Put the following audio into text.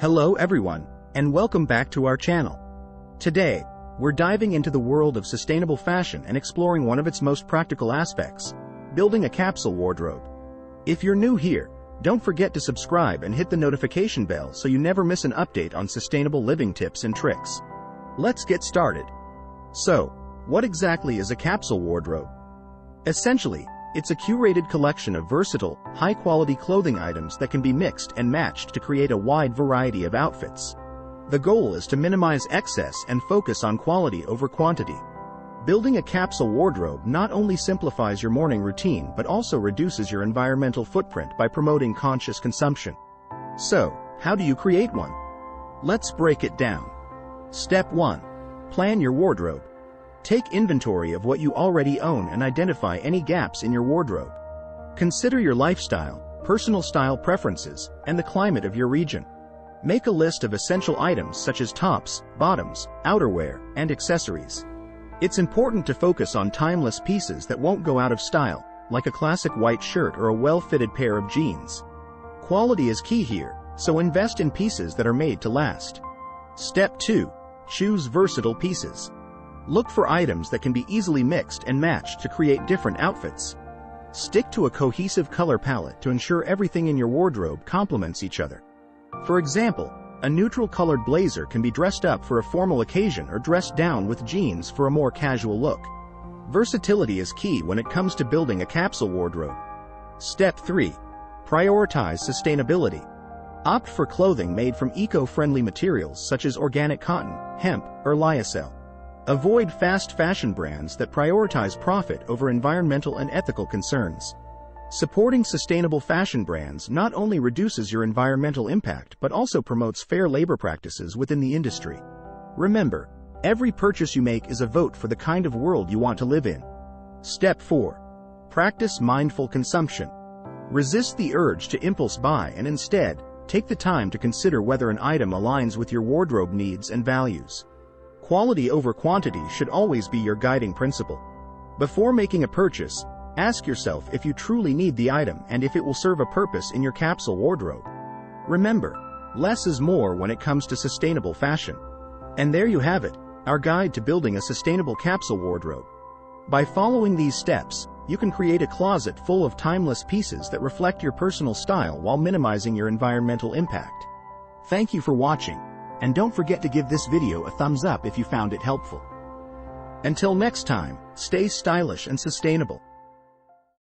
Hello everyone, and welcome back to our channel. Today, we're diving into the world of sustainable fashion and exploring one of its most practical aspects, building a capsule wardrobe. If you're new here, don't forget to subscribe and hit the notification bell so you never miss an update on sustainable living tips and tricks. Let's get started. So, what exactly is a capsule wardrobe? Essentially, it's a curated collection of versatile, high-quality clothing items that can be mixed and matched to create a wide variety of outfits. The goal is to minimize excess and focus on quality over quantity. Building a capsule wardrobe not only simplifies your morning routine but also reduces your environmental footprint by promoting conscious consumption. So, how do you create one? Let's break it down. Step 1. Plan your wardrobe. Take inventory of what you already own and identify any gaps in your wardrobe. Consider your lifestyle, personal style preferences, and the climate of your region. Make a list of essential items such as tops, bottoms, outerwear, and accessories. It's important to focus on timeless pieces that won't go out of style, like a classic white shirt or a well-fitted pair of jeans. Quality is key here, so invest in pieces that are made to last. Step 2. Choose versatile pieces. Look for items that can be easily mixed and matched to create different outfits. Stick to a cohesive color palette to ensure everything in your wardrobe complements each other. For example, a neutral-colored blazer can be dressed up for a formal occasion or dressed down with jeans for a more casual look. Versatility is key when it comes to building a capsule wardrobe. Step 3. Prioritize sustainability. Opt for clothing made from eco-friendly materials such as organic cotton, hemp, or lyocell. Avoid fast fashion brands that prioritize profit over environmental and ethical concerns. Supporting sustainable fashion brands not only reduces your environmental impact but also promotes fair labor practices within the industry. Remember, every purchase you make is a vote for the kind of world you want to live in. Step 4. Practice mindful consumption. Resist the urge to impulse buy and instead, take the time to consider whether an item aligns with your wardrobe needs and values. Quality over quantity should always be your guiding principle. Before making a purchase, ask yourself if you truly need the item and if it will serve a purpose in your capsule wardrobe. Remember, less is more when it comes to sustainable fashion. And there you have it, our guide to building a sustainable capsule wardrobe. By following these steps, you can create a closet full of timeless pieces that reflect your personal style while minimizing your environmental impact. Thank you for watching. And don't forget to give this video a thumbs up if you found it helpful. Until next time, stay stylish and sustainable.